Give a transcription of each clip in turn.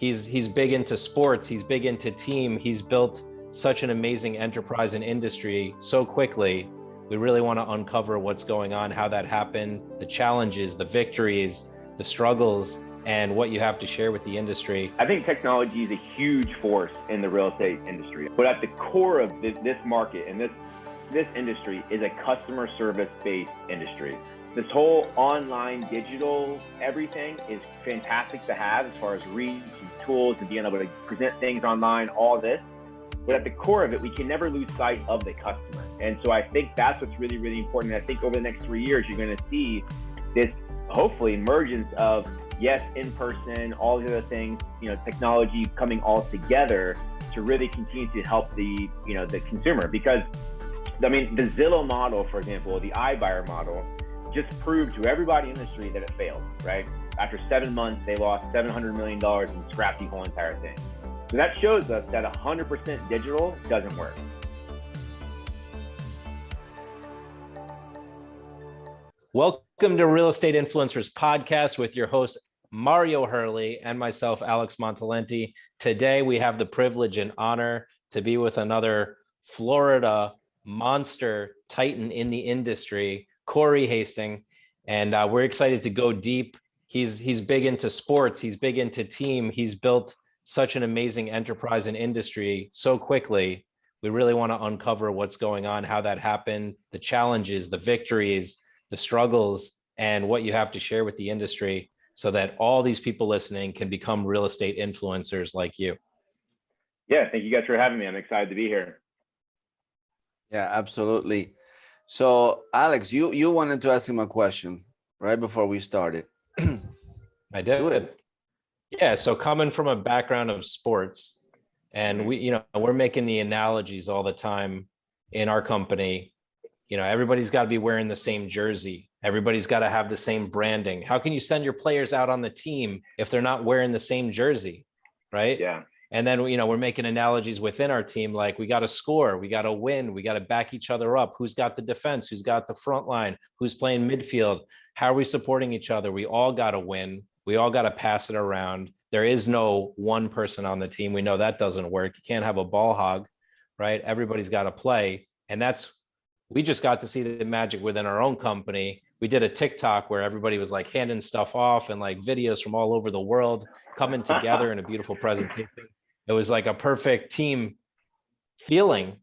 he's big into sports, he's big into team, he's built such an amazing enterprise and industry so quickly. We really want to uncover what's going on, how that happened, the challenges, the victories, the struggles, and what you have to share with the industry. I think technology is a huge force in the real estate industry, but at the core of this market and this industry is a customer service based industry. This whole online digital everything is fantastic to have as far as reach and tools and being able to present things online, all this. But at the core of it, we can never lose sight of the customer. And so I think that's what's really, really important. And I think over the next 3 years, you're going to see this, hopefully, emergence of, yes, in person, all the other things, technology coming all together to really continue to help the consumer. Because, the Zillow model, for example, the iBuyer model, just proved to everybody in the industry that it failed, right? After 7 months, they lost $700 million and scrapped the whole entire thing. So that shows us that 100% digital doesn't work. Welcome to Real Estate Influencers Podcast with your host, Mario Hurley, and myself, Alex Montalenti. Today, we have the privilege and honor to be with another Florida monster titan in the industry, Cory Hasting. And we're excited to go deep. He's big into sports. He's big into team. He's built such an amazing enterprise and industry so quickly. We really want to uncover what's going on, how that happened, the challenges, the victories, the struggles, and what you have to share with the industry so that all these people listening can become real estate influencers like you. Yeah, thank you guys for having me. I'm excited to be here. Yeah, absolutely. So, Alex, you wanted to ask him a question right before we started. I did. Yeah, so coming from a background of sports, and we're making the analogies all the time in our company. Everybody's got to be wearing the same jersey. Everybody's got to have the same branding. How can you send your players out on the team if they're not wearing the same jersey, right? Yeah. And then, we're making analogies within our team, like we got to score, we got to win, we got to back each other up. Who's got the defense? Who's got the front line? Who's playing midfield? How are we supporting each other? We all got to win. We all got to pass it around. There is no one person on the team. We know that doesn't work. You can't have a ball hog, right? Everybody's got to play. And we just got to see the magic within our own company. We did a TikTok where everybody was like handing stuff off and like videos from all over the world coming together in a beautiful presentation. It was like a perfect team feeling.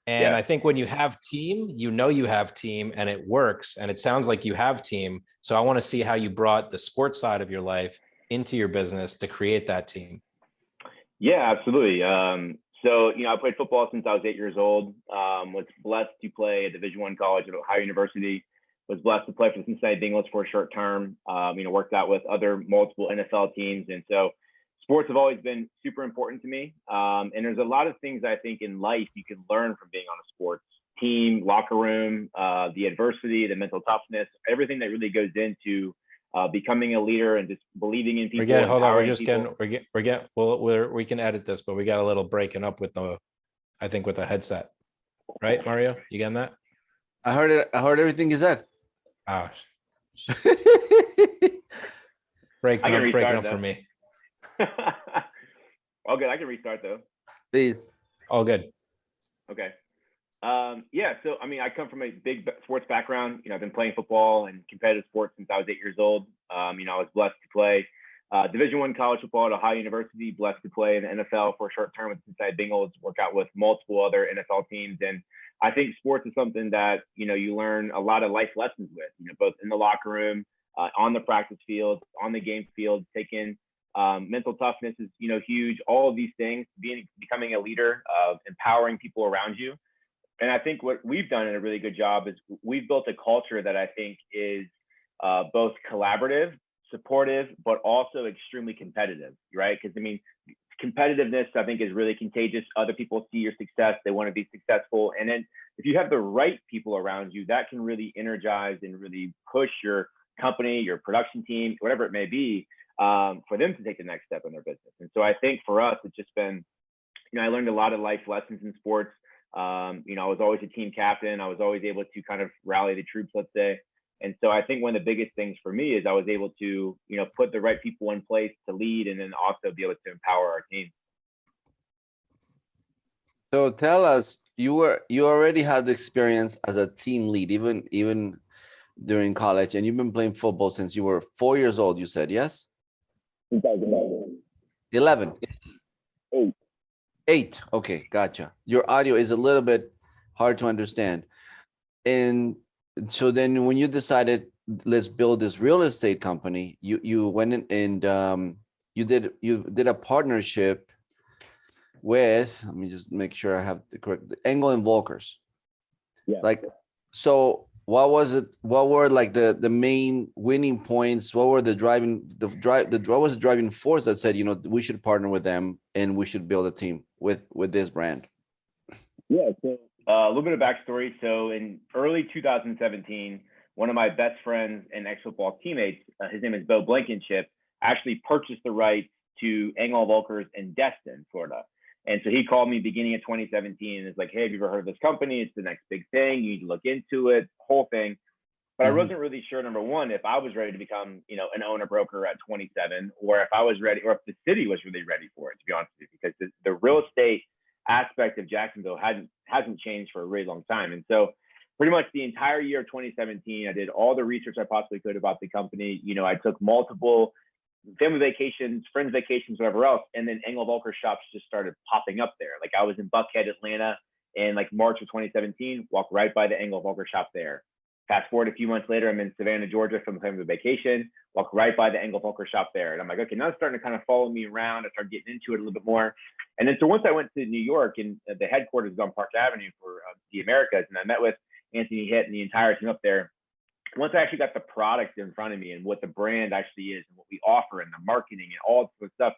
And I think when you have team, you have team and it works. And it sounds like you have team. So I want to see how you brought the sports side of your life into your business to create that team. Yeah, absolutely. So, I played football since I was 8 years old. Was blessed to play at Division I college at Ohio University. Was blessed to play for the Cincinnati Bengals for a short term. Worked out with multiple NFL teams. And so sports have always been super important to me. And there's a lot of things I think in life you can learn from being on a sports team, locker room, the adversity, the mental toughness, everything that really goes into becoming a leader and just believing in people. Hold on, we can edit this, but we got a little breaking up with the headset, right, Mario? You getting that? I heard it. I heard everything you said. Oh, breaking up for me. All good. I can restart though. Please. All good. Okay. So I come from a big sports background. I've been playing football and competitive sports since I was 8 years old. I was blessed to play Division I college football at Ohio University, blessed to play in the NFL for a short term with the Cincinnati Bengals, work out with multiple other NFL teams. And I think sports is something that, you learn a lot of life lessons with, both in the locker room, on the practice field, on the game field, taking mental toughness is, huge. All of these things, becoming a leader, empowering people around you. And I think what we've done in a really good job is we've built a culture that I think is both collaborative, supportive, but also extremely competitive, right? Because competitiveness, I think, is really contagious. Other people see your success. They want to be successful. And then if you have the right people around you, that can really energize and really push your company, your production team, whatever it may be, for them to take the next step in their business. And so I think for us, it's just been, I learned a lot of life lessons in sports. I was always a team captain. I was always able to kind of rally the troops, let's say. And so I think one of the biggest things for me is I was able to, put the right people in place to lead, and then also be able to empower our team. So tell us, you already had the experience as a team lead, even during college, and you've been playing football since you were 4 years old, you said, yes? 11. 8. 8. Okay, gotcha. Your audio is a little bit hard to understand. And so then when you decided, let's build this real estate company, you went in and you did a partnership with, let me just make sure I have the correct, Engel and Völkers. Yeah. Like, so what was it? What were like the main winning points? What were what was the driving force that said, we should partner with them and we should build a team with this brand? Yeah. So a little bit of backstory. So in early 2017, one of my best friends and ex-football teammates, his name is Bo Blankenship, actually purchased the rights to Engel Völkers in Destin, Florida. And so he called me beginning of 2017 and is like, hey, have you ever heard of this company? It's the next big thing. You need to look into it, whole thing. But I wasn't really sure, number one, if I was ready to become, an owner broker at 27, or if I was ready, or if the city was really ready for it, to be honest with you, because the real estate aspect of Jacksonville hasn't changed for a really long time. And so pretty much the entire year of 2017, I did all the research I possibly could about the company. I took multiple family vacations, friends vacations, whatever else. And then Engel Völkers shops just started popping up there. Like I was in Buckhead, Atlanta in like March of 2017, walked right by the Engel Völkers shop there. Fast forward a few months later, I'm in Savannah, Georgia from family vacation, walk right by the Engel Völkers shop there. And I'm like, okay, now it's starting to kind of follow me around. I started getting into it a little bit more. And then so once I went to New York, and the headquarters is on Park Avenue for the Americas, and I met with Anthony Hitt and the entire team up there. Once I actually got the product in front of me and what the brand actually is and what we offer and the marketing and all this stuff,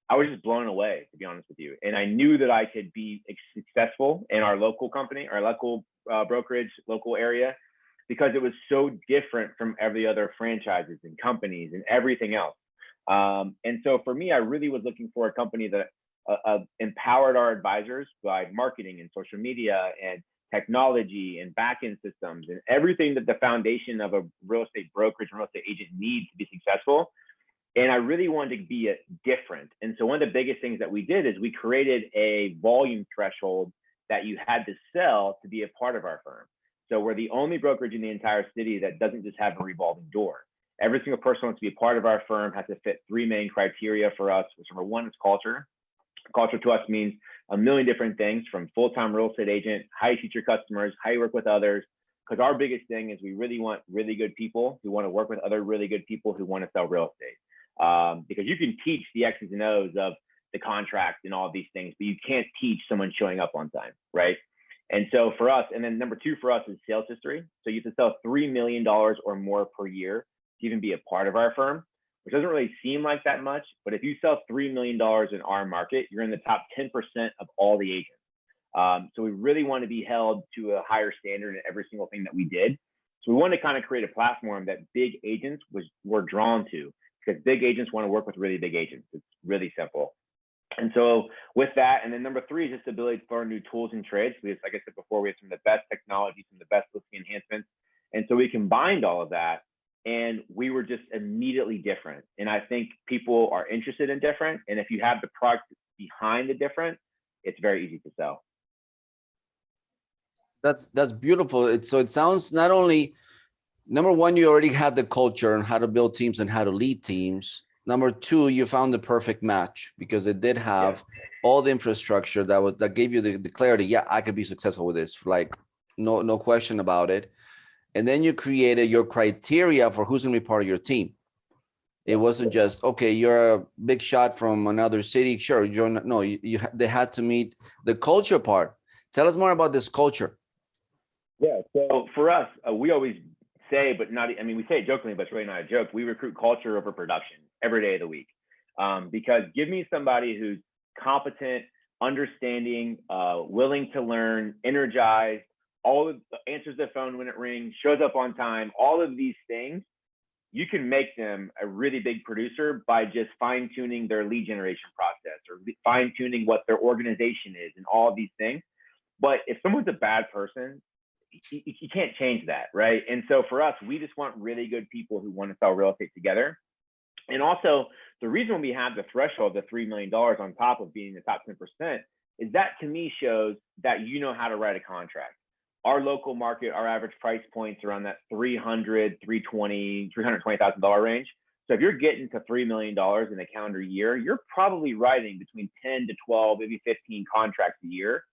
I was just blown away, to be honest with you. And I knew that I could be successful in our local company, our local brokerage, local area, because it was so different from every other franchises and companies and everything else. And so for me, I really was looking for a company that empowered our advisors by marketing and social media and technology and back-end systems and everything that the foundation of a real estate brokerage and real estate agent needs to be successful. And I really wanted to be different. And so one of the biggest things that we did is we created a volume threshold that you had to sell to be a part of our firm. So we're the only brokerage in the entire city that doesn't just have a revolving door. Every single person who wants to be a part of our firm has to fit 3 main criteria for us, which number one is culture. Culture to us means a million different things, from full-time real estate agent, how you treat your customers, how you work with others. Because our biggest thing is we really want really good people who want to work with other really good people who want to sell real estate. Because you can teach the X's and O's of the contract and all of these things, but you can't teach someone showing up on time, right? And so for us, and then number 2 for us is sales history. So you have to sell $3 million or more per year to even be a part of our firm, which doesn't really seem like that much. But if you sell $3 million in our market, you're in the top 10% of all the agents. So we really want to be held to a higher standard in every single thing that we did. So we wanted to kind of create a platform that big agents were drawn to, because big agents want to work with really big agents. It's really simple. And so with that, and then number 3 is just the ability to learn new tools and trades. Because like I said before, we have some of the best technology, some of the best listing enhancements. And so we combined all of that, and we were just immediately different. And I think people are interested in different. And if you have the product behind the different, it's very easy to sell. That's beautiful. So it sounds, not only, number 1, you already had the culture and how to build teams and how to lead teams. Number 2, you found the perfect match because it did have all the infrastructure that gave you the clarity. Yeah, I could be successful with this. Like no question about it. And then you created your criteria for who's going to be part of your team. It wasn't just, okay, you're a big shot from another city. Sure, they had to meet the culture part. Tell us more about this culture. Yeah. So for us, we always say, but not, I mean, we say it jokingly, but it's really not a joke. We recruit culture over production every day of the week. Because give me somebody who's competent, understanding, willing to learn, energized, answers the phone when it rings, shows up on time, all of these things. You can make them a really big producer by just fine tuning their lead generation process or fine tuning what their organization is and all of these things. But if someone's a bad person, you can't change that, right? And so for us, we just want really good people who want to sell real estate together. And also, the reason we have the threshold, the $3 million on top of being the top 10%, is that to me shows that you know how to write a contract. Our local market, our average price points around that $320,000 range. So if you're getting to $3 million in a calendar year, you're probably writing between 10 to 12, maybe 15 contracts a year.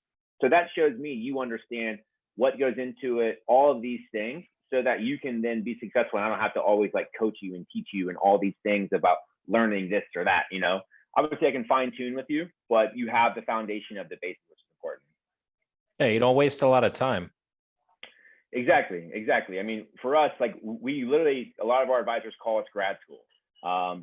So that shows me you understand what goes into it, all of these things, so that you can then be successful. And I don't have to always like coach you and teach you and all these things about learning this or that, you know. Obviously I can fine tune with you, but you have the foundation of the basics, which is important. Hey, you don't waste a lot of time. Exactly. I mean, for us, like we literally, a lot of our advisors call us grad school,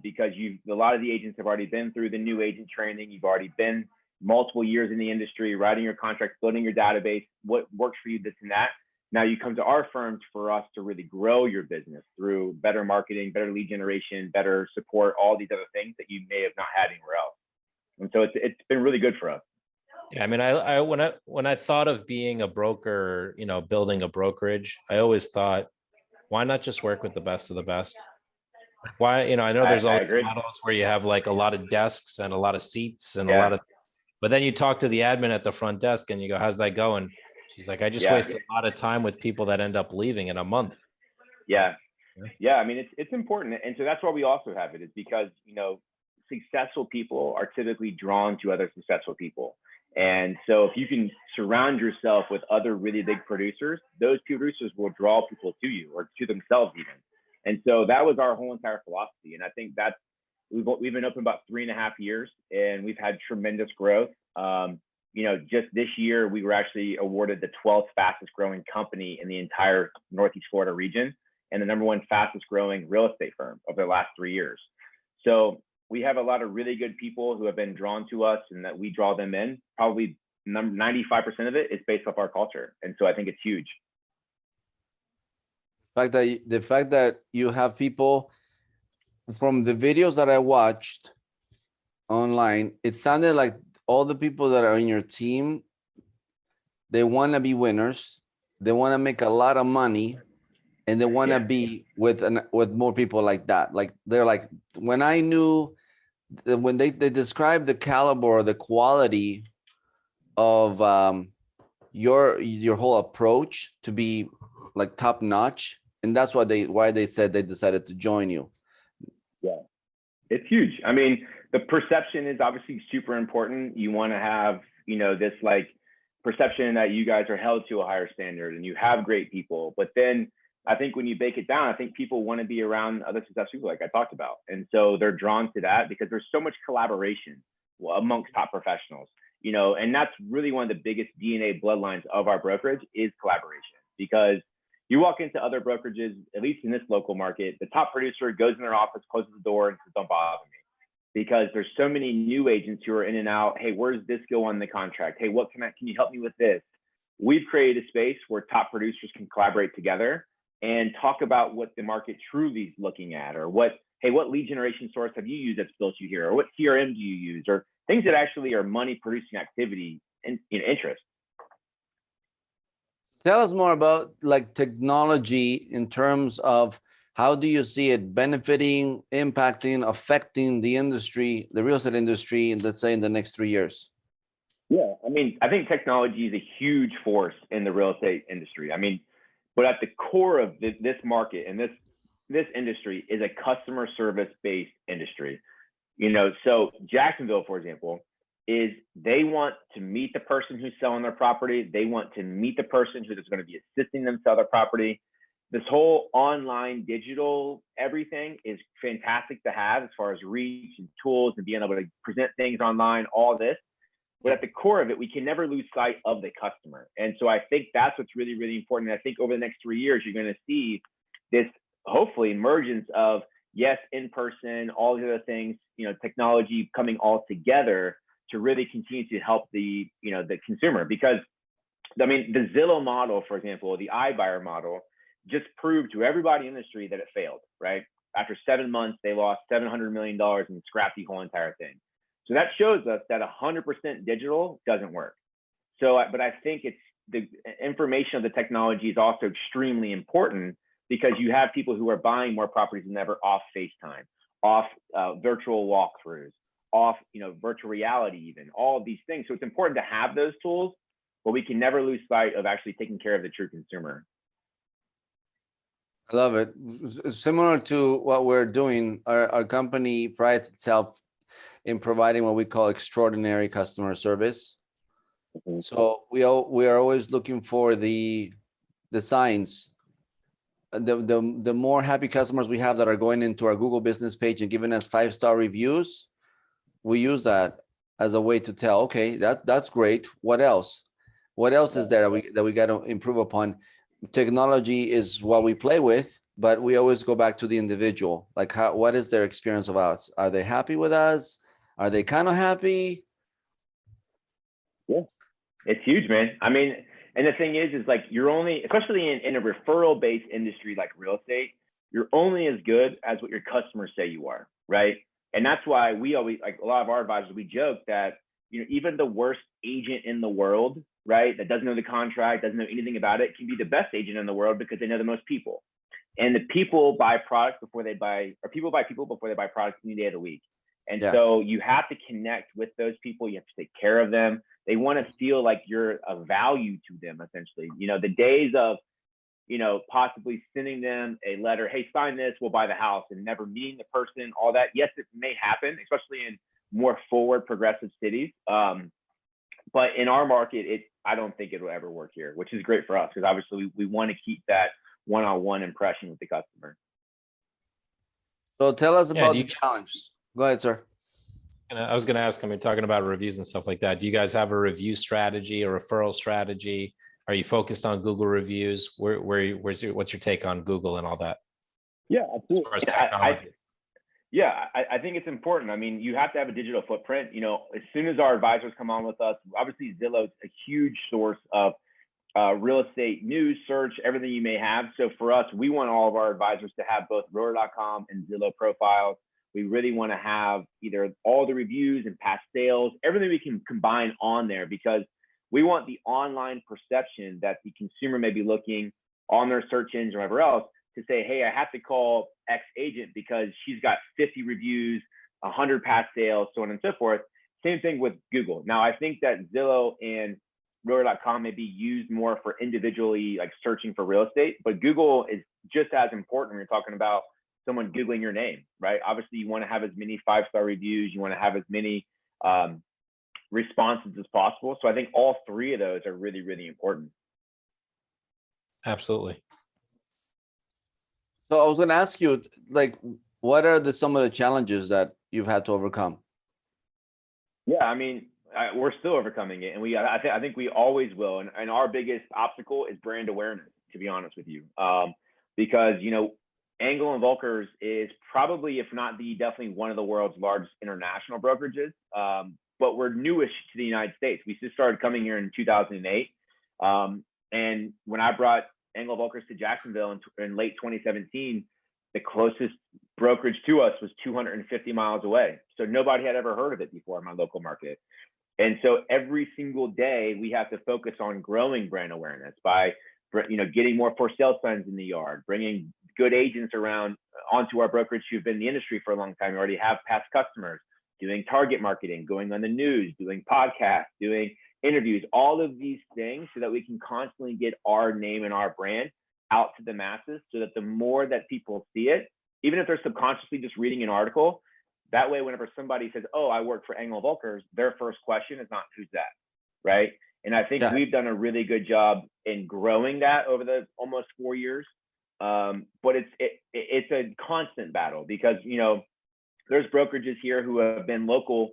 because a lot of the agents have already been through the new agent training. You've already been multiple years in the industry, writing your contracts, building your database, what works for you, this and that. Now you come to our firms for us to really grow your business through better marketing, better lead generation, better support, all these other things that you may have not had anywhere else. And so it's been really good for us. Yeah, I mean, when I thought of being a broker, you know, building a brokerage, I always thought, why not just work with the best of the best? Why, you know, I know there's all these models where you have like a lot of desks and a lot of seats and a lot of, but then you talk to the admin at the front desk and you go, how's that going? She's like, I just wasted a lot of time with people that end up leaving in a month. Yeah. I mean, it's important. And so that's why we also have it, is because, you know, successful people are typically drawn to other successful people. And so if you can surround yourself with other really big producers, those producers will draw people to you or to themselves even. And so that was our whole entire philosophy. And I think that's, we've been open about 3.5 years and we've had tremendous growth. You know, just this year, we were actually awarded the 12th fastest growing company in the entire Northeast Florida region and the #1 fastest growing real estate firm over the last 3 years. So we have a lot of really good people who have been drawn to us and that we draw them in. Probably 95% of it is based off our culture. And so I think it's huge. The fact that you have people from the videos that I watched online, it sounded like all the people that are in your team, they want to be winners. They want to make a lot of money and they want to be with more people like that. Like they're like, when I knew when they described the caliber or the quality of your whole approach to be like top notch, and that's why they said they decided to join you. Yeah, it's huge. I mean, the perception is obviously super important. You want to have, you know, this like perception that you guys are held to a higher standard and you have great people. But then I think when you bake it down, I think people want to be around other successful people like I talked about. And so they're drawn to that because there's so much collaboration amongst top professionals, you know, and that's really one of the biggest DNA bloodlines of our brokerage is collaboration. Because you walk into other brokerages, at least in this local market, the top producer goes in their office, closes the door and says, don't bother me. Because there's so many new agents who are in and out. Hey, where does this go on the contract? Hey, can you help me with this? We've created a space where top producers can collaborate together and talk about what the market truly is looking at, or what lead generation source have you used that's built you here? Or what CRM do you use? Or things that actually are money producing activity and, you know, interest. Tell us more about like technology in terms of how do you see it benefiting, impacting, affecting the industry, the real estate industry, let's say in the next 3 years? Yeah, I mean, I think technology is a huge force in the real estate industry. I mean, but at the core of this market and this industry is a customer service based industry. You know, so Jacksonville, for example, they want to meet the person who's selling their property. They want to meet the person who's going to be assisting them sell their property. This whole online digital everything is fantastic to have as far as reach and tools and being able to present things online, all this. But at the core of it, we can never lose sight of the customer. And so I think that's what's really, really important. And I think over the next 3 years, you're going to see this hopefully emergence of, yes, in person, all the other things, you know, technology coming all together to really continue to help the consumer. Because I mean, the Zillow model, for example, the iBuyer model, just proved to everybody in the industry that it failed, right? After 7 months, they lost $700 million and scrapped the whole entire thing. So that shows us that 100% digital doesn't work. So, but I think it's the information of the technology is also extremely important, because you have people who are buying more properties than ever off FaceTime, off virtual walkthroughs, off, virtual reality, even all of these things. So it's important to have those tools, but we can never lose sight of actually taking care of the true consumer. I love it. Similar to what we're doing, our company prides itself in providing what we call extraordinary customer service. Mm-hmm. So we are always looking for the signs. The more happy customers we have that are going into our Google business page and giving us 5-star reviews, we use that as a way to tell, okay, that's great. What else? What else is there that we got to improve upon? Technology is what we play with, but we always go back to the individual. Like, what is their experience of us? Are they happy with us? Are they kind of happy? Yeah, it's huge, man. I mean, and the thing is like, you're only, especially in a referral-based industry like real estate, you're only as good as what your customers say you are, right? And that's why we always, like a lot of our advisors, we joke that, even the worst agent in the world, right, that doesn't know the contract, doesn't know anything about it, can be the best agent in the world because they know the most people. And the people buy products before they buy, or people buy people before they buy products any day of the week. And so you have to connect with those people. You have to take care of them. They want to feel like you're of value to them, essentially. The days of, possibly sending them a letter, hey, sign this, we'll buy the house, and never meeting the person, all that. Yes, it may happen, especially in more forward progressive cities. But in our market, I don't think it'll ever work here, which is great for us, because obviously we want to keep that one-on-one impression with the customer. So tell us about the challenges. Go ahead, sir. And I was going to ask, talking about reviews and stuff like that. Do you guys have a review strategy, a referral strategy? Are you focused on Google reviews? What's your take on Google and all that? Yeah, absolutely. As far as technology. I think it's important. I mean, you have to have a digital footprint. As soon as our advisors come on with us, obviously Zillow is a huge source of real estate news, search, everything you may have. So for us, we want all of our advisors to have both Realtor.com and Zillow profiles. We really want to have either all the reviews and past sales, everything we can combine on there, because we want the online perception that the consumer may be looking on their search engine or whatever else to say, hey, I have to call X agent because she's got 50 reviews, 100 past sales, so on and so forth. Same thing with Google. Now, I think that Zillow and Realtor.com may be used more for individually like searching for real estate, but Google is just as important when you're talking about someone Googling your name, right? Obviously, you want to have as many 5-star reviews. You want to have as many responses as possible. So I think all three of those are really, really important. Absolutely. So I was going to ask you, like, what are some of the challenges that you've had to overcome? Yeah, I mean, we're still overcoming it, and I think we always will. And our biggest obstacle is brand awareness, to be honest with you, because Engel Völkers is probably, if not definitely one of the world's largest international brokerages. But we're newish to the United States. We just started coming here in 2008. And when I brought Engel Völkers to Jacksonville in late 2017, the closest brokerage to us was 250 miles away. So nobody had ever heard of it before in my local market. And so every single day we have to focus on growing brand awareness by, getting more for sale signs in the yard, bringing good agents around onto our brokerage who've been in the industry for a long time, already have past customers, doing target marketing, going on the news, doing podcasts, doing interviews, all of these things so that we can constantly get our name and our brand out to the masses, so that the more that people see it, even if they're subconsciously just reading an article, that way, whenever somebody says, oh, I work for Engel Völkers, their first question is not, who's that, right? And I think we've done a really good job in growing that over the almost 4 years. But it's a constant battle because, there's brokerages here who have been local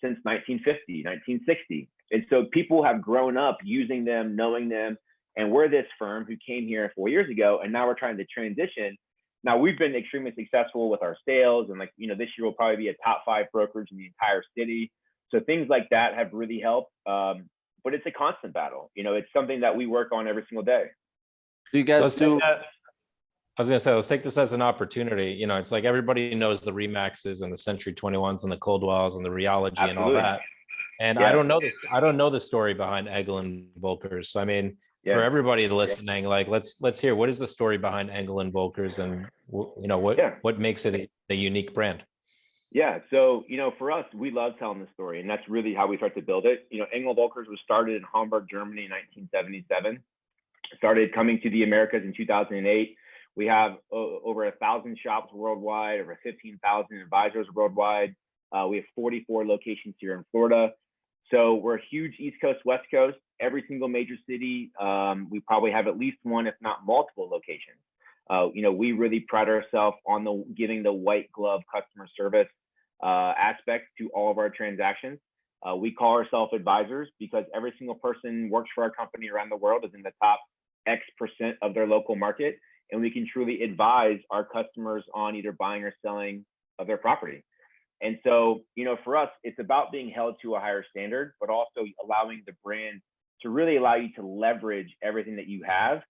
since 1950, 1960. And so people have grown up using them, knowing them. And we're this firm who came here 4 years ago, and now we're trying to transition. Now, we've been extremely successful with our sales, and this year will probably be a top 5 brokerage in the entire city. So things like that have really helped. But it's a constant battle. It's something that we work on every single day. Do you guys do? I was going to say, let's take this as an opportunity. It's like everybody knows the Remaxes and the Century 21s and the Coldwells and the Reality and all that. And Yeah. I don't know the story behind Engel and Völkers. So, I mean, for Yeah. everybody listening, like let's hear what is the story behind Engel and Völkers, and you know Yeah. what makes it a unique brand. Yeah. So, you know, for us, we love telling the story, and that's really how we start to build it. You know, Engel Völkers was started in Hamburg, Germany in 1977. Started coming to the Americas in 2008. We have over 1,000 shops worldwide, over 15,000 advisors worldwide. We have 44 locations here in Florida. So we're a huge East Coast, West Coast. Every single major city, we probably have at least one, if not multiple locations. You know, we really pride ourselves on giving the white glove customer service aspect to all of our transactions. We call ourselves advisors because every single person works for our company around the world, is in the top X% of their local market. And we can truly advise our customers on either buying or selling of their property. And so, you know, for us, it's about being held to a higher standard, but also allowing the brand to really allow you to leverage everything that you have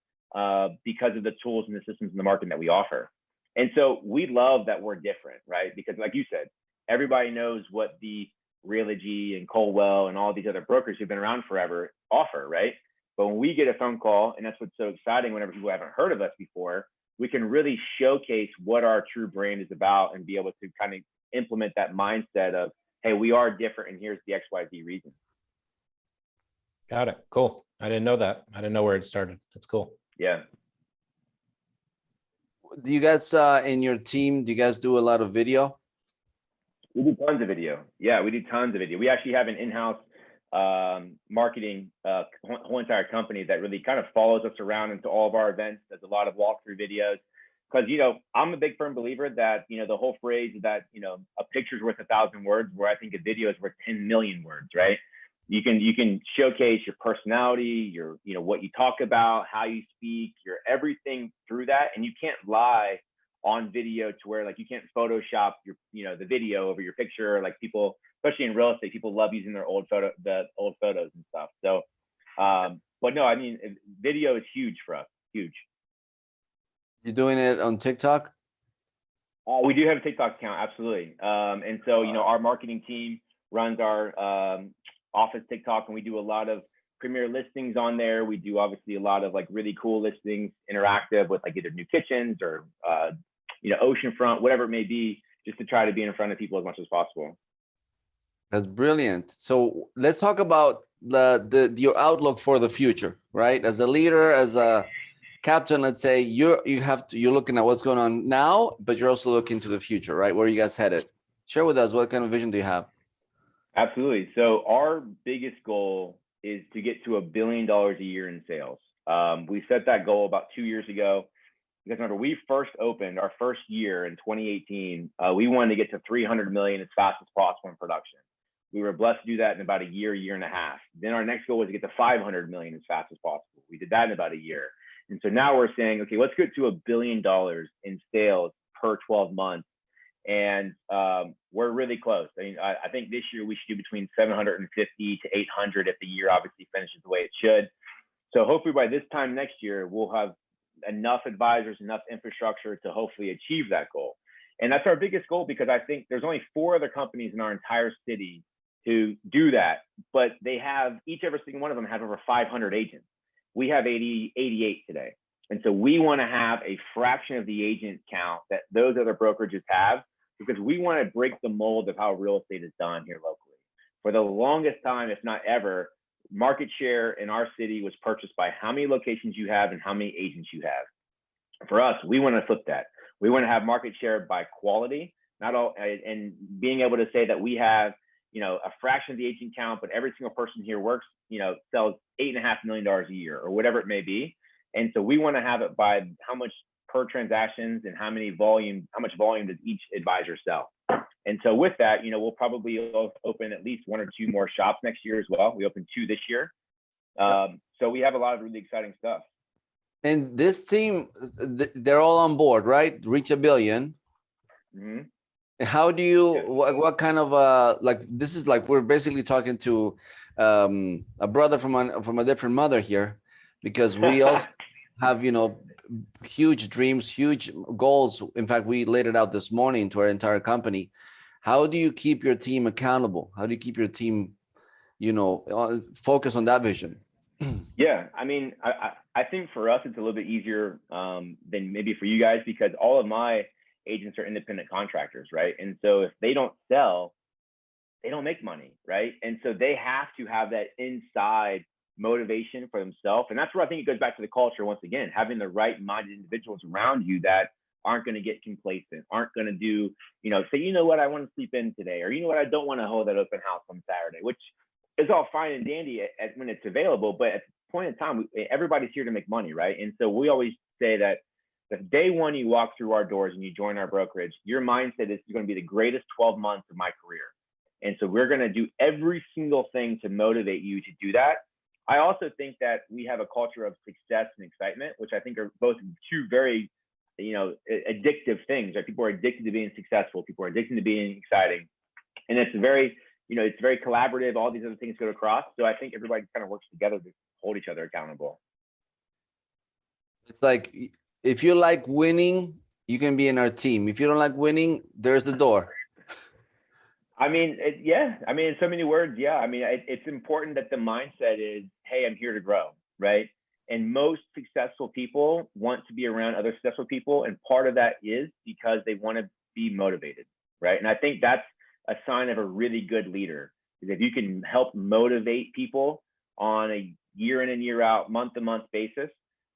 because of the tools and the systems in the market that we offer. And so we love that we're different, right? Because like you said, everybody knows what the Realogy and Colwell and all these other brokers who've been around forever offer, right? But when we get a phone call, and that's what's so exciting whenever people haven't heard of us before, we can really showcase what our true brand is about and be able to kind of implement that mindset of, hey, we are different and here's the XYZ reason. Got it. Cool. I didn't know that. I didn't know where it started. That's cool. Yeah. Do you guys in your team, do you guys do a lot of video? We do tons of video. Yeah, we do tons of video. We actually have an in-house marketing whole entire company that really kind of follows us around into all of our events. Does a lot of walkthrough videos. Because, you know, I'm a big firm believer that, you know, the whole phrase that, you know, a picture's worth 1,000 words, where I think a video is worth 10 million words, right? You can showcase your personality, your, you know, what you talk about, how you speak, your everything through that. And you can't lie on video to where like you can't Photoshop your, you know, the video over your picture. Like people, especially in real estate, people love using their old photos and stuff. So, but no, I mean, video is huge for us, huge. You're doing it on TikTok? We do have a TikTok account, absolutely. And so, you know, our marketing team runs our office TikTok, and we do a lot of premier listings on there. We do obviously a lot of like really cool listings, interactive with like either new kitchens or, you know, oceanfront, whatever it may be, just to try to be in front of people as much as possible. That's brilliant. So let's talk about your outlook for the future, right? As a leader, as a captain, let's say you're looking at what's going on now, but you're also looking to the future, right? Where are you guys headed? Share with us, what kind of vision do you have? Absolutely. So our biggest goal is to get to $1 billion a year in sales. We set that goal about 2 years ago. Because remember, we first opened our first year in 2018. We wanted to get to 300 million as fast as possible in production. We were blessed to do that in about a year and a half. Then our next goal was to get to 500 million as fast as possible. We did that in about a year. And so now we're saying, okay, let's get to $1 billion in sales per 12 months. And we're really close. I mean, I think this year we should do between 750 to 800 if the year obviously finishes the way it should. So hopefully by this time next year, we'll have enough advisors, enough infrastructure to hopefully achieve that goal. And that's our biggest goal, because I think there's only 4 other companies in our entire city who do that, but they have, every single one of them has over 500 agents. We have 88 today. And so we want to have a fraction of the agent count that those other brokerages have, because we want to break the mold of how real estate is done here locally. For the longest time, if not ever, market share in our city was purchased by how many locations you have and how many agents you have. For us, we want to flip that. We want to have market share by quality, not all, and being able to say that we have, you know, a fraction of the agent count, but every single person here works, you know, sells $8.5 million a year or whatever it may be. And so we want to have it by how much per transactions and how much volume does each advisor sell. And so with that, you know, we'll probably open at least 1 or 2 more shops next year as well. We opened 2 this year. So we have a lot of really exciting stuff. And this team, they're all on board, right? Reach $1 billion. Mm-hmm. How do you, what kind of, like, this is like, we're basically talking to a brother from a different mother here, because we also have, you know, huge dreams, huge goals. In fact, we laid it out this morning to our entire company. How do you keep your team accountable? How do you keep your team focus on that vision. Yeah, I mean, I think for us it's a little bit easier than maybe for you guys, because all of my agents are independent contractors, right? And so if they don't sell, they don't make money, right? And so they have to have that inside motivation for themselves. And that's where I think it goes back to the culture once again, having the right-minded individuals around you that aren't going to get complacent, aren't going to do, say, you know what, I want to sleep in today, or you know what, I don't want to hold that open house on Saturday, which is all fine and dandy when it's available. But at the point in time, everybody's here to make money, right? And so we always say that the day one you walk through our doors and you join our brokerage, your mindset is going to be the greatest 12 months of my career. And so we're going to do every single thing to motivate you to do that. I also think that we have a culture of success and excitement, which I think are both two very, addictive things, right? People are addicted to being successful. People are addicted to being exciting. And it's very, it's very collaborative. All these other things go across. So I think everybody kind of works together to hold each other accountable. It's like, if you like winning, you can be in our team. If you don't like winning, there's the door. I mean, in so many words, yeah. I mean, it's important that the mindset is, hey, I'm here to grow, right? And most successful people want to be around other successful people. And part of that is because they want to be motivated, right? And I think that's a sign of a really good leader, is if you can help motivate people on a year in and year out, month to month basis,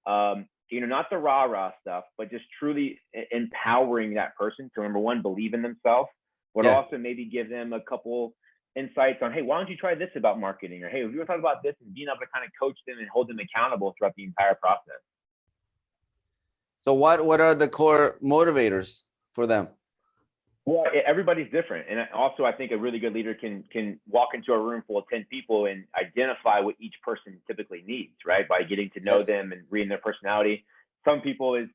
not the rah-rah stuff, but just truly empowering that person to, number one, believe in themselves, but also maybe give them a couple insights on, hey, why don't you try this about marketing? Or, hey, have you ever thought about this? And being able to kind of coach them and hold them accountable throughout the entire process. So what are the core motivators for them? Well, everybody's different. And also, I think a really good leader can walk into a room full of 10 people and identify what each person typically needs, right? By getting to know them and reading their personality. Some people is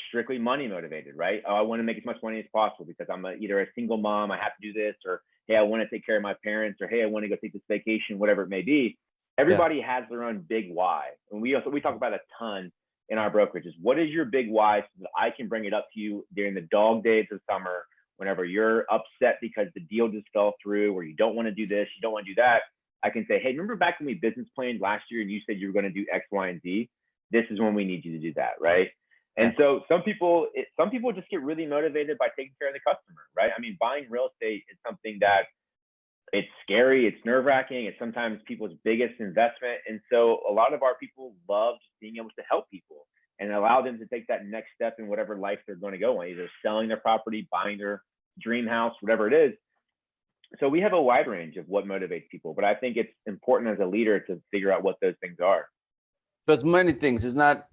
strictly money motivated, right? Oh, I want to make as much money as possible because I'm either a single mom, I have to do this, or hey, I want to take care of my parents, or hey, I want to go take this vacation, whatever it may be. Everybody has their own big why. And we talk about a ton in our brokerages. What is your big why, so that I can bring it up to you during the dog days of summer, whenever you're upset because the deal just fell through, or you don't want to do this, you don't want to do that. I can say, hey, remember back when we business planned last year and you said you were going to do X, Y, and Z? This is when we need you to do that, right? And so some people just get really motivated by taking care of the customer, right? I mean, buying real estate is something that it's scary, it's nerve-wracking, it's sometimes people's biggest investment. And so a lot of our people love just being able to help people and allow them to take that next step in whatever life they're going to go on, either selling their property, buying their dream house, whatever it is. So we have a wide range of what motivates people, but I think it's important as a leader to figure out what those things are. But many things. It's not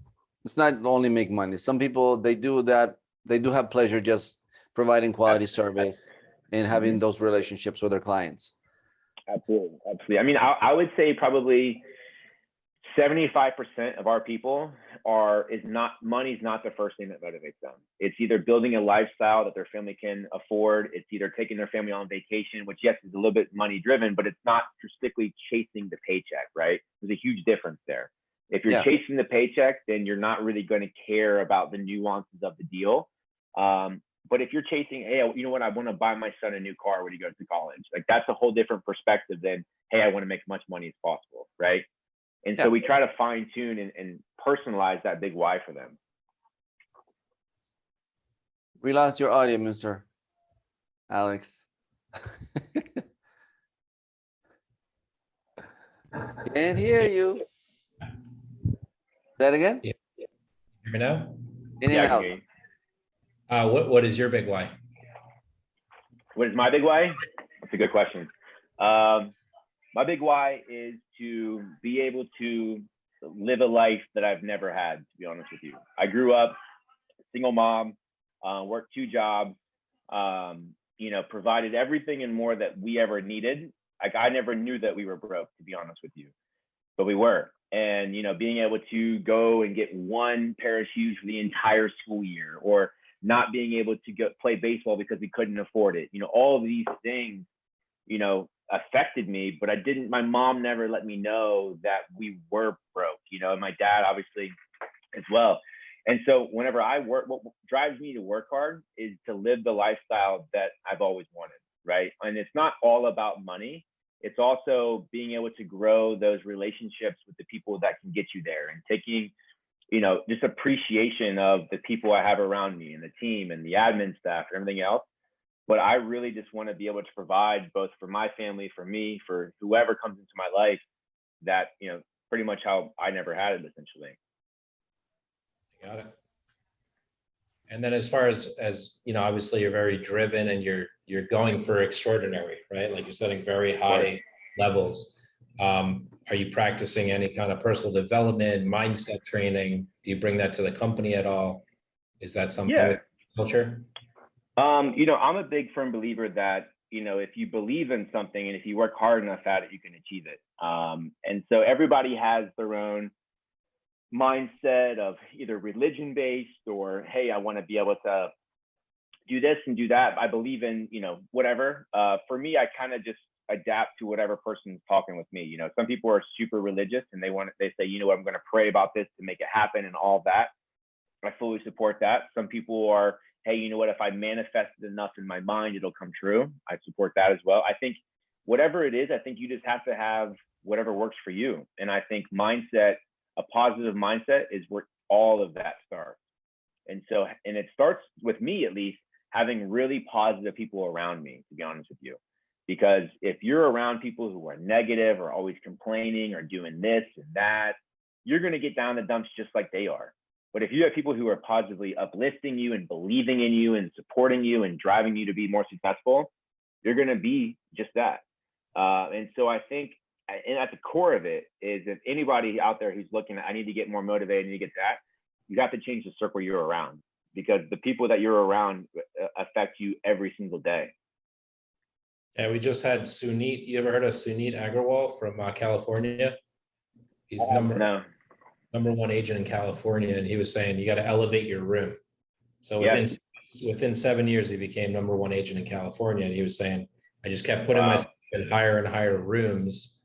only make money. Some people, they do have pleasure just providing quality service and having those relationships with their clients. Absolutely. I mean, I would say probably 75% of our people money's not the first thing that motivates them. It's either building a lifestyle that their family can afford. It's either taking their family on vacation, which yes, is a little bit money driven, but it's not strictly chasing the paycheck, right? There's a huge difference there. If you're chasing the paycheck, then you're not really going to care about the nuances of the deal. But if you're chasing, hey, you know what, I want to buy my son a new car when he goes to college. Like, that's a whole different perspective than, hey, I want to make as much money as possible, right? And so we try to fine tune and personalize that big why for them. We lost your audio, Mr. Alex. Can't hear you. Say that again? Yeah. Hear me now? In and out. What is your big why? What is my big why? That's a good question. My big why is to be able to live a life that I've never had, to be honest with you. I grew up single mom, worked 2 jobs, provided everything and more that we ever needed. Like, I never knew that we were broke, to be honest with you, but we were. And, being able to go and get 1 pair of shoes for the entire school year, or not being able to go play baseball because we couldn't afford it. All of these things, affected me, but my mom never let me know that we were broke, and my dad obviously as well. And so whenever I work, what drives me to work hard is to live the lifestyle that I've always wanted, right? And it's not all about money. it's also being able to grow those relationships with the people that can get you there, and taking, just appreciation of the people I have around me and the team and the admin staff and everything else. But I really just want to be able to provide both for my family, for me, for whoever comes into my life, that, pretty much how I never had it, essentially. Got it. And then as far as obviously you're very driven and you're going for extraordinary, right? Like you're setting very high levels. Are you practicing any kind of personal development, mindset training? Do you bring that to the company at all? Is that something with culture? I'm a big firm believer that, if you believe in something and if you work hard enough at it, you can achieve it. And so everybody has their own mindset of either religion based or, hey, I want to be able to do this and do that. I believe in, whatever. For me, I kind of just adapt to whatever person's talking with me. Some people are super religious and they say, I'm going to pray about this to make it happen and all that. I fully support that. Some people are, hey, you know what, if I manifest it enough in my mind, it'll come true. I support that as well. I think whatever it is, I think you just have to have whatever works for you. And I think mindset, a positive mindset, is where all of that starts. And so, and it starts with me, at least, having really positive people around me, to be honest with you. Because if you're around people who are negative or always complaining or doing this and that, you're going to get down the dumps just like they are. But if you have people who are positively uplifting you and believing in you and supporting you and driving you to be more successful, you're going to be just that. And so I think, and at the core of it is, if anybody out there who's looking at, I need to get more motivated, I need to get that, you have to change the circle you're around, because the people that you're around affect you every single day. Yeah, we just had Sunit. You ever heard of Sunit Agarwal from California? He's number one agent in California, and he was saying you got to elevate your room. So within 7 years, he became number one agent in California, and he was saying, I just kept putting myself in higher and higher rooms,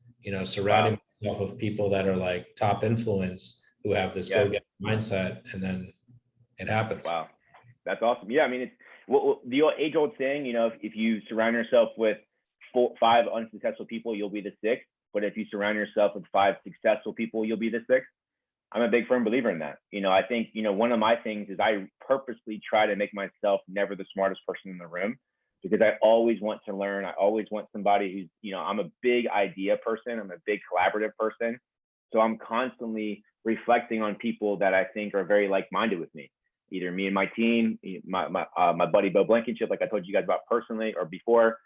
surrounding myself with people that are like top influence, who have this go-get mindset, and then it happens. Wow, that's awesome. Yeah, I mean, it's the age-old saying, if you surround yourself with 5 unsuccessful people, you'll be the 6th. But if you surround yourself with 5 successful people, you'll be the 6th. I'm a big firm believer in that. I think, one of my things is I purposely try to make myself never the smartest person in the room, because I always want to learn. I always want somebody who's, I'm a big idea person. I'm a big collaborative person. So I'm constantly reflecting on people that I think are very like-minded with me, either me and my team, my buddy Bo Blankenship, like I told you guys about personally, or before,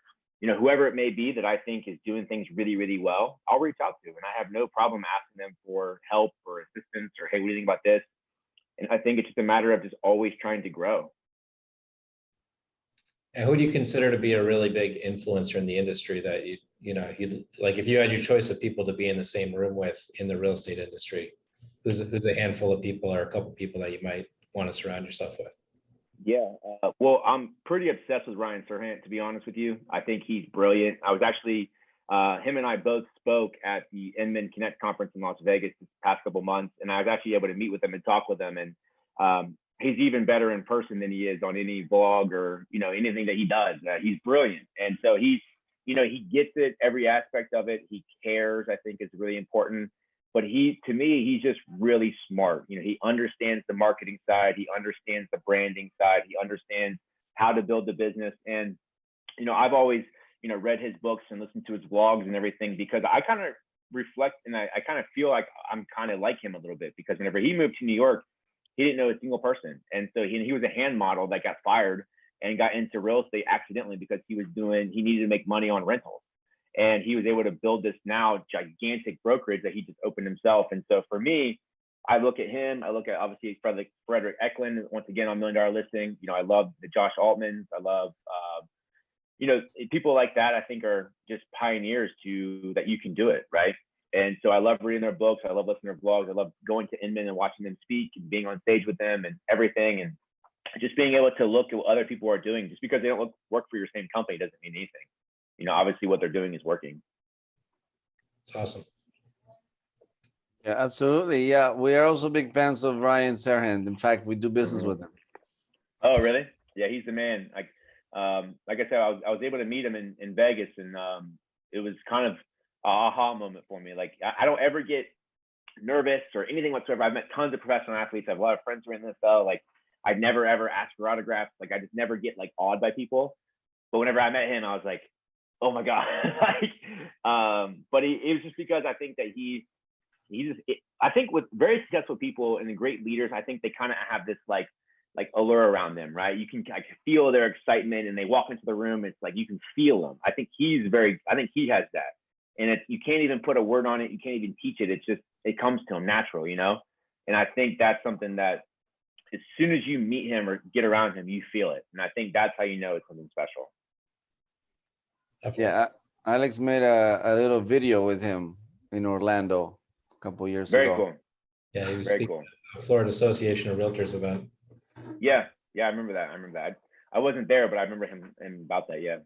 whoever it may be that I think is doing things really, really well, I'll reach out to. And I have no problem asking them for help or assistance, or, hey, what do you think about this? And I think it's just a matter of just always trying to grow. And who do you consider to be a really big influencer in the industry that you like, if you had your choice of people to be in the same room with in the real estate industry, who's a handful of people or a couple of people that you might want to surround yourself with? Yeah, well, I'm pretty obsessed with Ryan Serhant, to be honest with you. I think he's brilliant. I was actually, him and I both spoke at the Inman Connect conference in Las Vegas this past couple months, and I was actually able to meet with him and talk with him. And he's even better in person than he is on any vlog or, anything that he does. He's brilliant. And so he gets it, every aspect of it. He cares, I think, is really important. But to me, he's just really smart. He understands the marketing side. He understands the branding side. He understands how to build the business. And, I've always, read his books and listened to his vlogs and everything, because I kind of reflect and I kind of feel like I'm kind of like him a little bit, because whenever he moved to New York, he didn't know a single person. And so he was a hand model that got fired and got into real estate accidentally, because he needed to make money on rentals. And he was able to build this now gigantic brokerage that he just opened himself. And so for me, I look at him, I look at obviously Frederick Eklund, once again on $1 Million Listing. I love the Josh Altmans. I love, people like that, I think, are just pioneers that you can do it, right? And so I love reading their books. I love listening to their vlogs. I love going to Inman and watching them speak and being on stage with them and everything. And just being able to look at what other people are doing. Just because they don't work for your same company doesn't mean anything. Obviously what they're doing is working. It's awesome. Yeah, absolutely. Yeah, we are also big fans of Ryan Serhant. In fact, we do business with him. Oh, really? Yeah, he's the man. Like I said, I was able to meet him in Vegas, and was kind of a aha moment for me. Like I don't ever get nervous or anything whatsoever. I've met tons of professional athletes. I have a lot of friends who are in the NFL. Like I've never ever asked for autographs. Like I just never get like awed by people. But whenever I met him, I was like, oh my God. But it was just because I think that I think with very successful people and the great leaders, I think they kind of have this like allure around them, right? I can feel their excitement, and they walk into the room. It's like, you can feel them. I think he has that. And you can't even put a word on it. You can't even teach it. It's just, it comes to him natural, And I think that's something that as soon as you meet him or get around him, you feel it. And I think that's how you know it's something special. Yeah, Alex made a little video with him in Orlando a couple years Very ago. Cool. Yeah, he was Very speaking cool. at the Florida Association of Realtors event. Yeah, I remember that. I wasn't there, but I remember him about that. Yeah.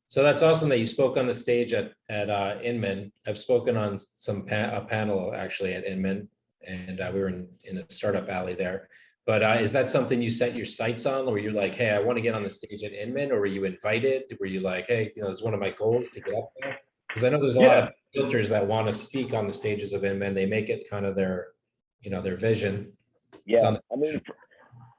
So that's awesome that you spoke on the stage at Inman. I've spoken on a panel actually at Inman, and we were in a startup alley there. But is that something you set your sights on, or you're like, hey, I want to get on the stage at Inman, or were you invited? Were you like, hey, it's one of my goals to get up there? Because I know there's a lot of realtors that want to speak on the stages of Inman. They make it kind of their vision. Yeah,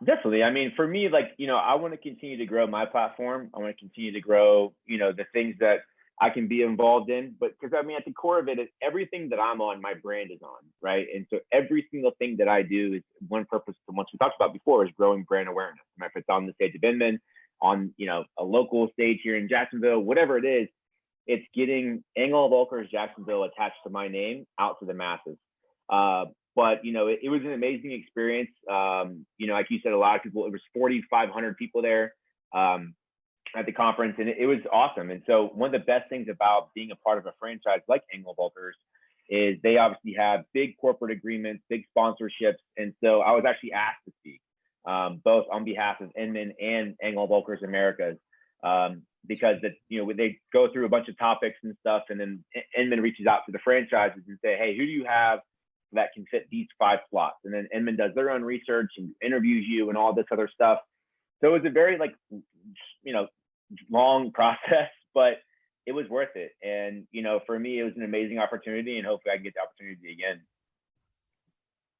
definitely. I mean, for me, like, I want to continue to grow my platform. I want to continue to grow, the things that I can be involved in. But because, at the core of it is everything that I'm on, my brand is on, right? And so every single thing that I do is one purpose, to once we talked about before, is growing brand awareness. If it's on the stage of Inman, on, a local stage here in Jacksonville, whatever it is, it's getting Engel Völkers Jacksonville attached to my name out to the masses. But, it was an amazing experience. Like you said, a lot of people, it was 4,500 people there at the conference, and it was awesome. And so one of the best things about being a part of a franchise like Engel Völkers is they obviously have big corporate agreements, big sponsorships. And so I was actually asked to speak, both on behalf of Inman and Engel Völkers Americas, because they go through a bunch of topics and stuff, and then Inman reaches out to the franchises and say, hey, who do you have that can fit these 5 slots? And then Inman does their own research and interviews you and all this other stuff. So it was a very long process, but it was worth it. And, for me, it was an amazing opportunity, and hopefully I can get the opportunity again.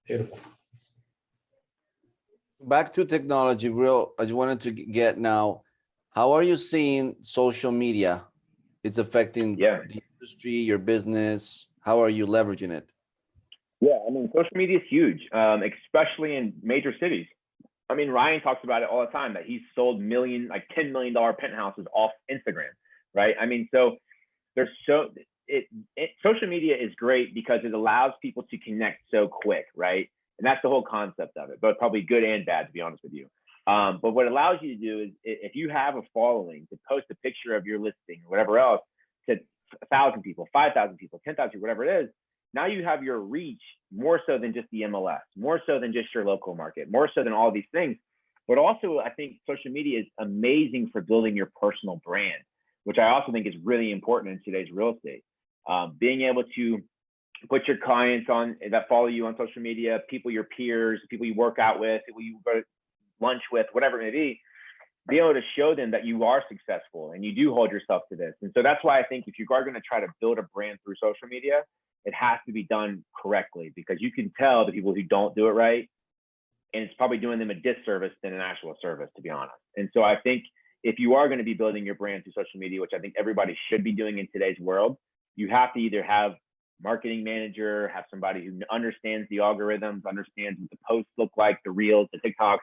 Beautiful. Back to technology, I just wanted to get now, how are you seeing social media? It's affecting the industry, your business. How are you leveraging it? Yeah, social media is huge, especially in major cities. Ryan talks about it all the time, that he's sold $10 million penthouses off Instagram, right? So there's social media is great because it allows people to connect so quick, right? And that's the whole concept of it, but probably good and bad, to be honest with you. But what it allows you to do is, if you have a following, to post a picture of your listing or whatever else to 1,000 people, 5,000 people, 10,000, whatever it is, now you have your reach more so than just the MLS, more so than just your local market, more so than all these things. But also, I think social media is amazing for building your personal brand, which I also think is really important in today's real estate. Being able to put your clients on that follow you on social media, people, your peers, people you work out with, people you go to lunch with, whatever it may be able to show them that you are successful and you do hold yourself to this. And so that's why I think if you are going to try to build a brand through social media, it has to be done correctly, because you can tell the people who don't do it right, and it's probably doing them a disservice than an actual service, to be honest. And so I think if you are going to be building your brand through social media, which I think everybody should be doing in today's world, you have to either have marketing manager, have somebody who understands the algorithms, understands what the posts look like, the reels, the TikToks,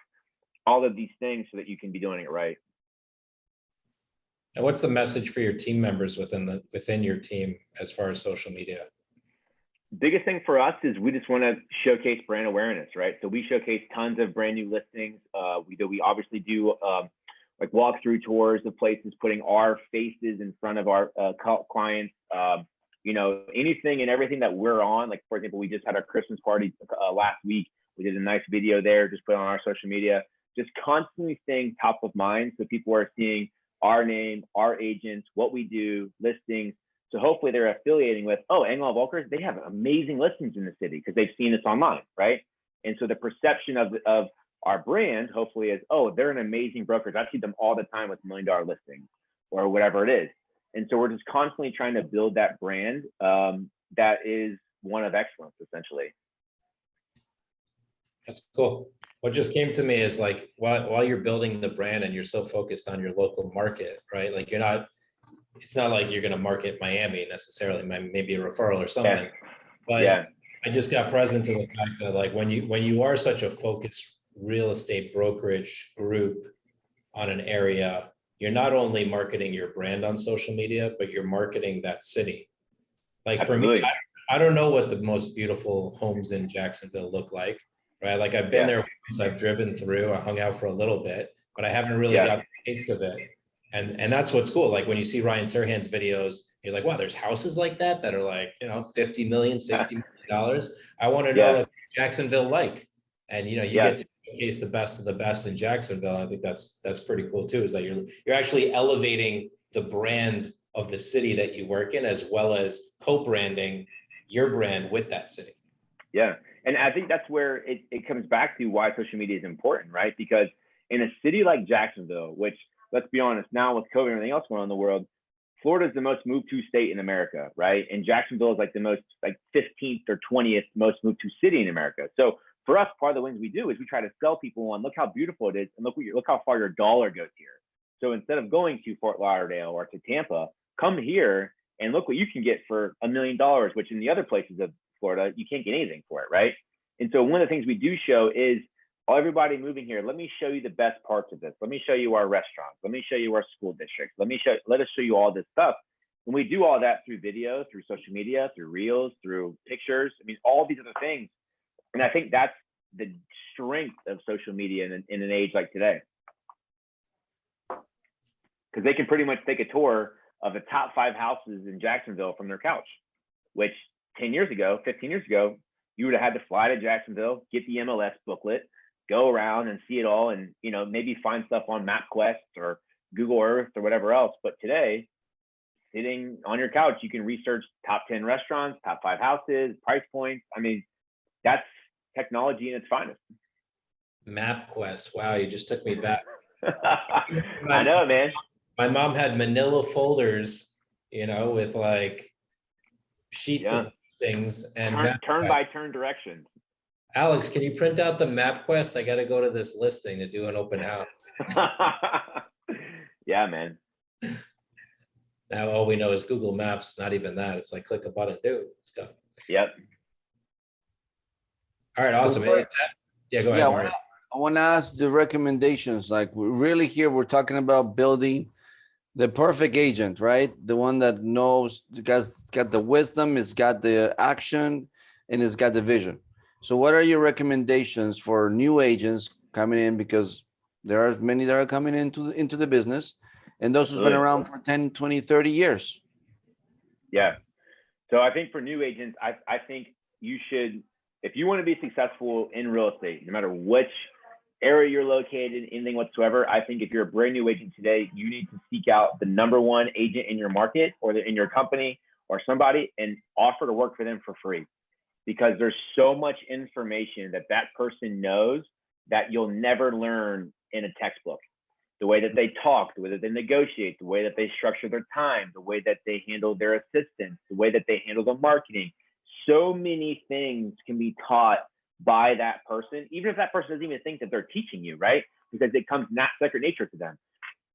all of these things, so that you can be doing it right. And what's the message for your team members within your team as far as social media? Biggest thing for us is we just want to showcase brand awareness, right? So we showcase tons of brand new listings. We obviously do walkthrough tours of places, putting our faces in front of our clients. Anything and everything that we're on. Like, for example, we just had our Christmas party last week. We did a nice video there, just put on our social media, just constantly staying top of mind, so people are seeing our name, our agents, what we do, listings. So hopefully they're affiliating with, Engel Völkers, they have amazing listings in the city because they've seen us online, right? And so the perception of our brand, hopefully, is, they're an amazing brokerage. I see them all the time with $1 million listings or whatever it is. And so we're just constantly trying to build that brand that is one of excellence, essentially. That's cool. What just came to me is like, while you're building the brand and you're so focused on your local market, right? Like it's not like you're going to market Miami necessarily, maybe a referral or something. But I just got present to the fact that like when you are such a focused real estate brokerage group on an area, you're not only marketing your brand on social media, but you're marketing that city. Like for me, I don't know what the most beautiful homes in Jacksonville look like, right? Like I've been there once, I've driven through, I hung out for a little bit, but I haven't really got the taste of it. And that's what's cool. Like when you see Ryan Serhan's videos, you're like, wow, there's houses like that are like, 50 million, $60 million. I want to know what Jacksonville like. And you get to showcase the best of the best in Jacksonville. I think that's pretty cool too, is that you're actually elevating the brand of the city that you work in, as well as co-branding your brand with that city. Yeah. And I think that's where it comes back to why social media is important, right? Because in a city like Jacksonville, which, let's be honest, now with COVID and everything else going on in the world, Florida is the most moved to state in America, right? And Jacksonville is like the most, like 15th or 20th most moved to city in America. So for us, part of the things we do is we try to sell people on, look how beautiful it is, and look how far your dollar goes here. So instead of going to Fort Lauderdale or to Tampa, come here and look what you can get for $1 million, which in the other places of Florida, you can't get anything for it, right? And so one of the things we do show is, everybody moving here, let me show you the best parts of this. Let me show you our restaurants. Let me show you our school districts. Let us show you all this stuff. And we do all that through video, through social media, through reels, through pictures. I mean, all these other things. And I think that's the strength of social media in an age like today. Because they can pretty much take a tour of the top 5 houses in Jacksonville from their couch, which 10 years ago, 15 years ago, you would have had to fly to Jacksonville, get the MLS booklet, go around and see it all, and maybe find stuff on MapQuest or Google Earth or whatever else. But today, sitting on your couch, you can research top 10 restaurants, top 5 houses, price points. I mean, that's technology in its finest. MapQuest. Wow, you just took me back. I know, man. My mom had manila folders, with like sheets of things and turn by turn directions. Alex, can you print out the MapQuest? I got to go to this listing to do an open house. Yeah, man. Now all we know is Google Maps. Not even that. It's like click a button, dude. Let's go. Yep. All right, awesome. Yeah, go ahead. I want to ask the recommendations. Like we're talking about building the perfect agent, right? The one that knows, got the wisdom, it's got the action, and it's got the vision. So what are your recommendations for new agents coming in? Because there are many that are coming into the business, and those who's been around for 10, 20, 30 years. Yeah. So I think for new agents, I think you should, if you want to be successful in real estate, no matter which area you're located, anything whatsoever, I think if you're a brand new agent today, you need to seek out the #1 agent in your market or in your company or somebody and offer to work for them for free. Because there's so much information that person knows that you'll never learn in a textbook. The way that they talk, the way that they negotiate, the way that they structure their time, the way that they handle their assistants, the way that they handle the marketing. So many things can be taught by that person, even if that person doesn't even think that they're teaching you, right? Because it comes second nature to them.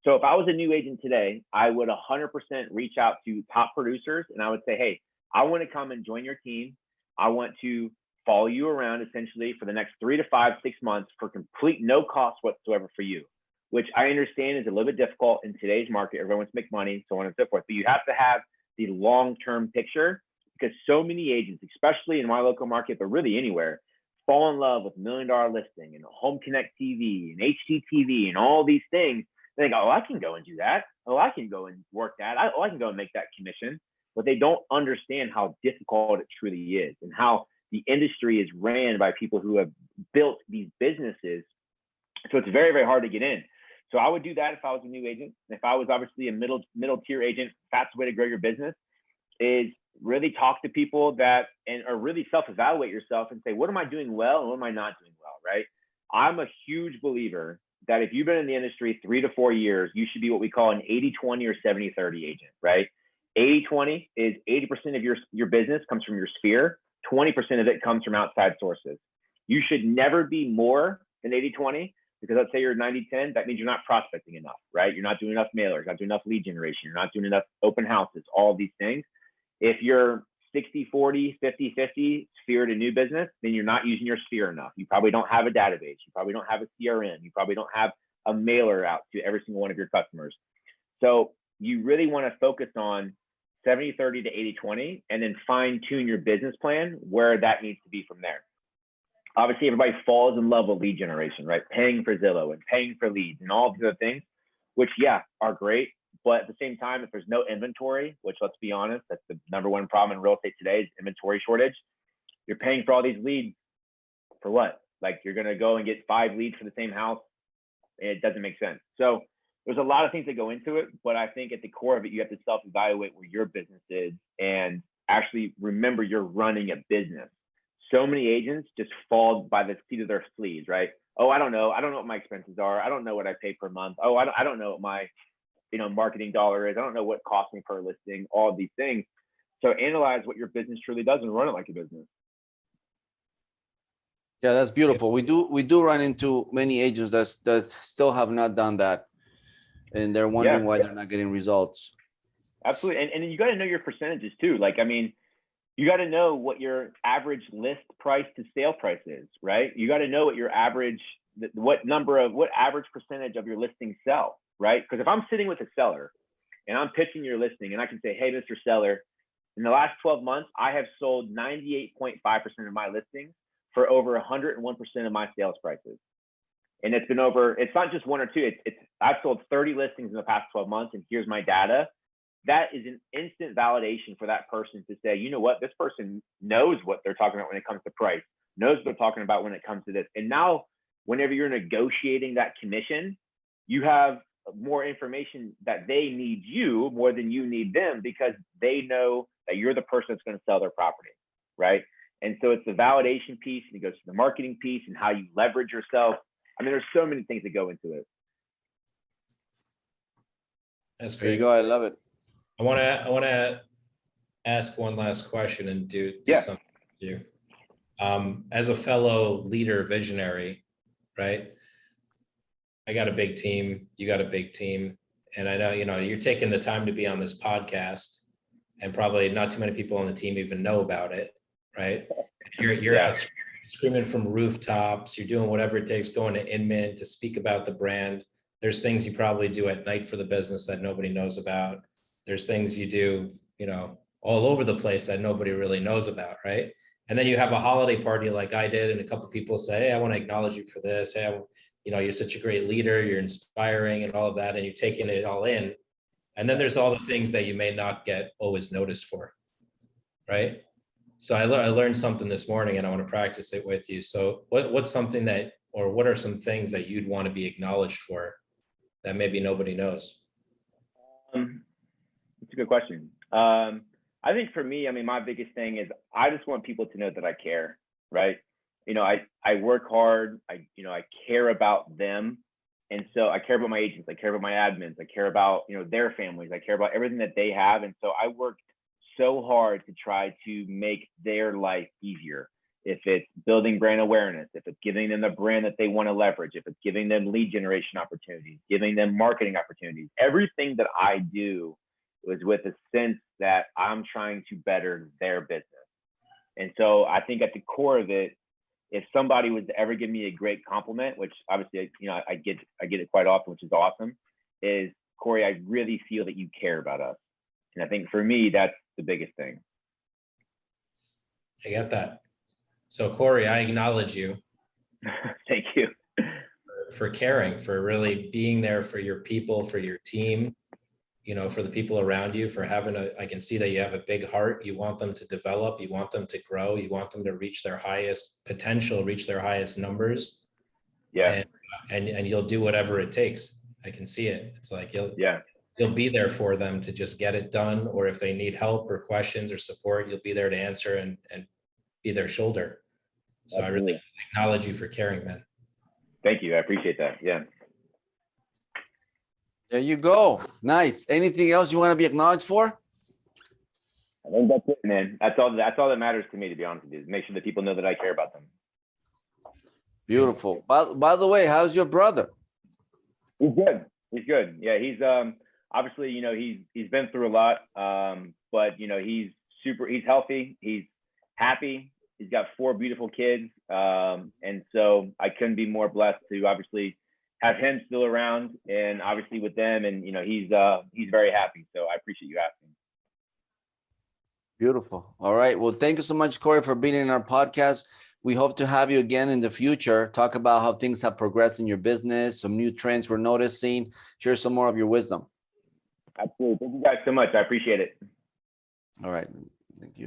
So if I was a new agent today, I would 100% reach out to top producers and I would say, hey, I want to come and join your team. I want to follow you around essentially for the next 3 to 5, 6 months for complete no cost whatsoever for you, which I understand is a little bit difficult in today's market. Everyone wants to make money, so on and so forth. But you have to have the long-term picture because so many agents, especially in my local market, but really anywhere, fall in love with $1 million listing and Home Connect TV and HGTV and all these things. They think, oh, I can go and do that. Oh, I can go and work that. I can go and make that commission. But they don't understand how difficult it truly is and how the industry is ran by people who have built these businesses. So it's very, very hard to get in. So I would do that if I was a new agent. If I was obviously a middle tier agent, fastest way to grow your business is really talk to people or really self-evaluate yourself and say, what am I doing well and what am I not doing well, right? I'm a huge believer that if you've been in the industry 3 to 4 years, you should be what we call an 80-20 or 70-30 agent, right? 80-20 is 80% of your business comes from your sphere. 20% of it comes from outside sources. You should never be more than 80-20, because let's say you're 90-10, that means you're not prospecting enough, right? You're not doing enough mailers, not doing enough lead generation. You're not doing enough open houses, all of these things. If you're 60-40, 50-50 sphere to new business, then you're not using your sphere enough. You probably don't have a database. You probably don't have a CRM. You probably don't have a mailer out to every single one of your customers. So you really want to focus on 70-30 to 80-20, and then fine tune your business plan where that needs to be from there. Obviously, everybody falls in love with lead generation, right? Paying for Zillow and paying for leads and all the other things, which, yeah, are great. But at the same time, if there's no inventory, which, let's be honest, that's the number one problem in real estate today is inventory shortage. You're paying for all these leads for what? Like, you're going to go and get 5 leads for the same house. It doesn't make sense. So there's a lot of things that go into it, but I think at the core of it, you have to self-evaluate where your business is and actually remember you're running a business. So many agents just fall by the seat of their sleeves, right? Oh, I don't know. I don't know what my expenses are. I don't know what I pay per month. Oh, I don't know what my marketing dollar is. I don't know what costs me per listing, all of these things. So analyze what your business truly does and run it like a business. Yeah, that's beautiful. We do run into many agents that still have not done that, and they're wondering why they're not getting results. Absolutely. And you got to know your percentages too. Like, I mean, you got to know what your average list price to sale price is, right? You got to know what your average, what average percentage of your listings sell, right? Because if I'm sitting with a seller and I'm pitching your listing and I can say, hey, Mr. Seller, in the last 12 months, I have sold 98.5% of my listings for over 101% of my sales prices. And it's not just 1 or 2, I've sold 30 listings in the past 12 months and here's my data. That is an instant validation for that person to say, you know what, this person knows what they're talking about when it comes to price, knows what they're talking about when it comes to this. And now, whenever you're negotiating that commission, you have more information that they need you more than you need them, because they know that you're the person that's going to sell their property, right? And so it's the validation piece, and it goes to the marketing piece and how you leverage yourself. I mean, there's so many things that go into it. That's There you great. go. I love it. I want to ask one last question and do something with you. As a fellow leader, visionary, right? I got a big team. You got a big team, and I know you're taking the time to be on this podcast, and probably not too many people on the team even know about it, right? You're out screaming from rooftops. You're doing whatever it takes, going to Inman to speak about the brand. There's things you probably do at night for the business that nobody knows about. There's things you do, all over the place that nobody really knows about, right? And then you have a holiday party like I did, and a couple of people say, hey, I want to acknowledge you for this. Hey, you're such a great leader, you're inspiring and all of that, and you're taking it all in. And then there's all the things that you may not get always noticed for, right? So I learned something this morning, and I want to practice it with you. So what's something what are some things that you'd want to be acknowledged for that maybe nobody knows? It's a good question. I think for me, I mean, my biggest thing is I just want people to know that I care, right? I work hard. I care about them. And so I care about my agents. I care about my admins. I care about, their families. I care about everything that they have. And so I worked so hard to try to make their life easier. If it's building brand awareness, if it's giving them the brand that they want to leverage, if it's giving them lead generation opportunities, giving them marketing opportunities, everything that I do was with a sense that I'm trying to better their business. And so I think at the core of it, if somebody was to ever give me a great compliment, which obviously, I get it quite often, which is awesome, is, Cory, I really feel that you care about us. And I think for me, that's the biggest thing. I get that. So Cory, I acknowledge you. Thank you. For caring, for really being there for your people, for your team, for the people around you, for having I can see that you have a big heart. You want them to develop, you want them to grow, you want them to reach their highest potential, reach their highest numbers. Yeah. And you'll do whatever it takes. I can see it. It's like you'll be there for them to just get it done. Or if they need help or questions or support, you'll be there to answer and be their shoulder. So absolutely. I really acknowledge you for caring, man. Thank you. I appreciate that. Yeah. There you go. Nice. Anything else you want to be acknowledged for? I think that's it, man. That's all that matters to me, to be honest with you. Is make sure that people know that I care about them. Beautiful. By the way, how's your brother? He's good. He's good. Yeah, he's obviously, he's been through a lot. But he's healthy, he's happy, he's got 4 beautiful kids. And so I couldn't be more blessed to obviously have him still around and obviously with them, and he's very happy. So I appreciate you asking. Beautiful. All right. Well, thank you so much, Cory, for being in our podcast. We hope to have you again in the future. Talk about how things have progressed in your business, some new trends we're noticing. Share some more of your wisdom. Absolutely. Thank you guys so much. I appreciate it. All right. Thank you.